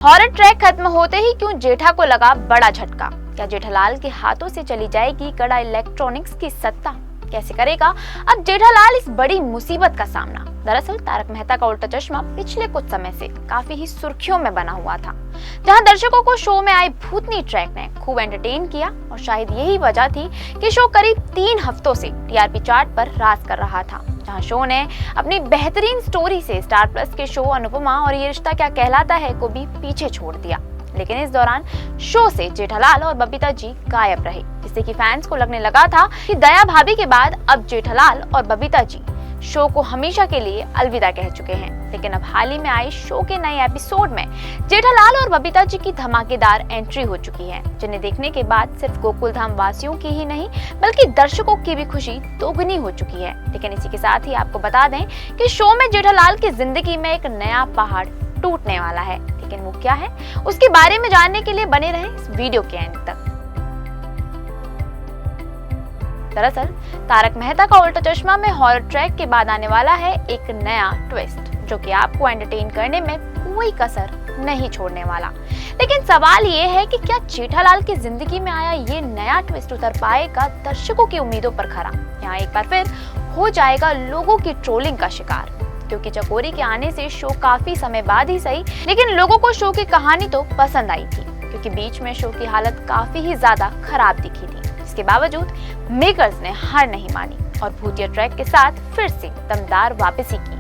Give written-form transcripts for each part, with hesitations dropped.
Horror track खत्म होते ही क्यों जेठा को लगा बड़ा झटका। क्या जेठालाल के हाथों से चली जाएगी कड़ा इलेक्ट्रॉनिक्स की सत्ता? कैसे करेगा अब जेठालाल इस बड़ी मुसीबत का सामना? दरअसल तारक मेहता का उल्टा चश्मा पिछले कुछ समय से काफी ही सुर्खियों में बना हुआ था, जहां दर्शकों को शो में आए भूतनी ट्रैक ने खूब एंटरटेन किया और शायद यही वजह थी कि शो करीब 3 हफ्तों से टीआरपी चार्ट पर राज कर रहा था। जहां शो ने अपनी बेहतरीन स्टोरी से स्टार प्लस के शो अनुपमा और ये रिश्ता क्या कहलाता है को भी पीछे छोड़ दिया। लेकिन इस दौरान शो से जेठालाल और बबीता जी गायब रहे, जिससे कि फैंस को लगने लगा था कि दया भाभी के बाद अब जेठालाल और बबीता जी शो को हमेशा के लिए अलविदा कह चुके हैं। लेकिन अब हाल ही में आए शो के नए एपिसोड में जेठालाल और बबीता जी की धमाकेदार एंट्री हो चुकी है, जिन्हें देखने के बाद सिर्फ गोकुल धाम वासियों की ही नहीं बल्कि दर्शकों की भी खुशी दोगुनी हो चुकी है। लेकिन इसी के साथ ही आपको बता दें कि शो में जेठालाल की जिंदगी में एक नया पहाड़ टूटने वाला है। लेकिन वो क्या है, उसके बारे में जानने के लिए बने रहें इस वीडियो के एंड तक। दरअसल तारक मेहता का उल्टा चश्मा में हॉरर ट्रैक के बाद आने वाला है एक नया ट्विस्ट, जो कि आपको एंटरटेन करने में कोई कसर नहीं छोड़ने वाला। लेकिन सवाल ये है कि क्या जेठालाल की जिंदगी में आया ये नया ट्विस्ट उतर पाएगा दर्शकों की उम्मीदों पर खरा? यहाँ एक बार फिर हो जाएगा लोगों की ट्रोलिंग का शिकार, क्योंकि चकोरी के आने से शो काफी समय बाद ही सही लेकिन लोगों को शो की कहानी तो पसंद आई थी, क्योंकि बीच में शो की हालत काफी ही ज्यादा खराब दिखी थी। इसके बावजूद मेकर्स ने हार नहीं मानी और भूतिया ट्रैक के साथ फिर से दमदार वापसी की।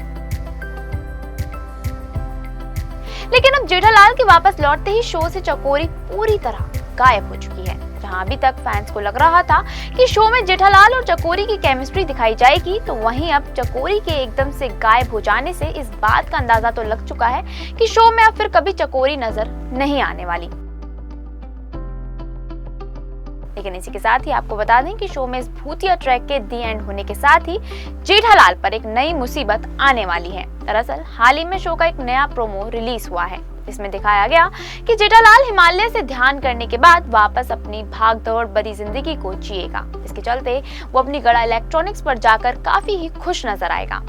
लेकिन अब जेठालाल के वापस लौटते ही शो से चकोरी पूरी तरह गायब हो चुकी है। जहां अभी तक फैंस को लग रहा था कि शो में जेठालाल और चकोरी की केमिस्ट्री दिखाई जाएगी, तो वहीं अब चकोरी के एकदम से गायब हो जाने से इस बात का अंदाजा तो लग चुका है कि शो में अब फिर कभी चकोरी नजर नहीं आने वाली। लेकिन इसी के साथ ही आपको बता दें कि शो में इस भूतिया ट्रैक के दी एंड होने के साथ ही जेठालाल पर एक नई मुसीबत आने वाली है। दरअसल हाल ही में शो का एक नया प्रोमो रिलीज हुआ है। इसमें दिखाया गया कि जेठालाल हिमालय से ध्यान करने के बाद वापस अपनी भागदौड़ भरी जिंदगी को जिएगा। इसके चलते वो अपनी गड़ा इलेक्ट्रॉनिक्स पर जाकर काफी ही खुश नजर आएगा।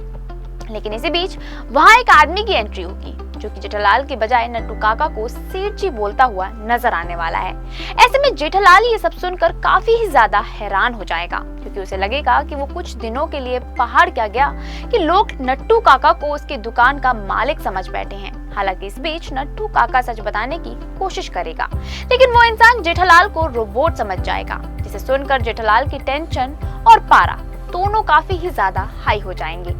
लेकिन इसी बीच वहां एक आदमी की एंट्री होगी, जो कि जेठालाल के बजाय नट्टू काका को सेठ जी बोलता हुआ नजर आने वाला है। ऐसे में जेठालाल ये सब सुनकर काफी ही ज्यादा हैरान हो जाएगा, क्योंकि उसे लगेगा कि वो कुछ दिनों के लिए पहाड़ क्या गया कि लोग नट्टू काका को उसकी दुकान का मालिक समझ बैठे हैं। हालांकि इस बीच नट्टू काका सच बताने की कोशिश करेगा, लेकिन वो इंसान जेठालाल को रोबोट समझ जाएगा, जिसे सुनकर जेठालाल की टेंशन और पारा दोनों काफी ही ज्यादा हाई हो जाएंगे।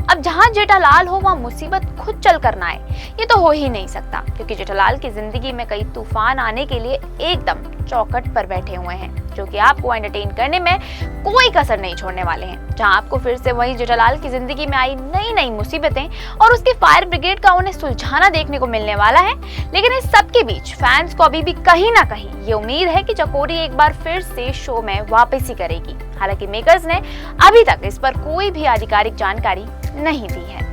अब जहां जेठालाल हो वहां मुसीबत खुद चल कर ना आए, ये तो हो ही नहीं सकता, क्योंकि जेठालाल की जिंदगी में कई तूफान आने के लिए एकदम चौखट पर बैठे हुए हैं, जो कि आपको एंटरटेन करने में कोई कसर नहीं छोड़ने वाले हैं। जहां आपको फिर से वही जेठालाल की जिंदगी में आई नई नई मुसीबतें और उसके फायर ब्रिगेड का उन्हें सुलझाना देखने को मिलने वाला है। लेकिन इस सब के बीच फैंस को अभी भी कहीं ना कहीं ये उम्मीद है कि चकोरी एक बार फिर से शो में वापसी करेगी। हालांकि मेकर्स ने अभी तक इस पर कोई भी आधिकारिक जानकारी नहीं दी है,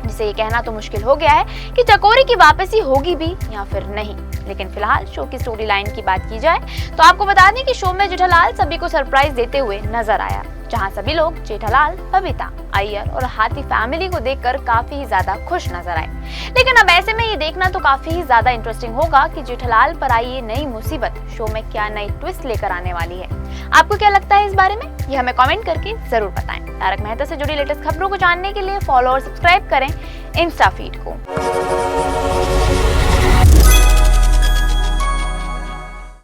जिसे ये कहना तो मुश्किल हो गया है कि चकोरी की वापसी होगी भी या फिर नहीं। लेकिन फिलहाल शो की स्टोरी लाइन की बात की जाए तो आपको बता दें कि शो में जेठालाल सभी को सरप्राइज देते हुए नजर आया, जहां सभी लोग जेठालाल, बबीता, अय्यर और हाथी फैमिली को देखकर काफी ही ज्यादा खुश नजर आए। लेकिन अब ऐसे में ये देखना तो काफी ही ज्यादा इंटरेस्टिंग होगा कि जेठालाल पर आई ये नई मुसीबत शो में क्या नई ट्विस्ट लेकर आने वाली है। आपको क्या लगता है इस बारे में, ये हमें कमेंट करके जरूर बताएं। तारक मेहता से जुड़ी लेटेस्ट खबरों को जानने के लिए फॉलो और सब्सक्राइब करें इंस्टा फीड को।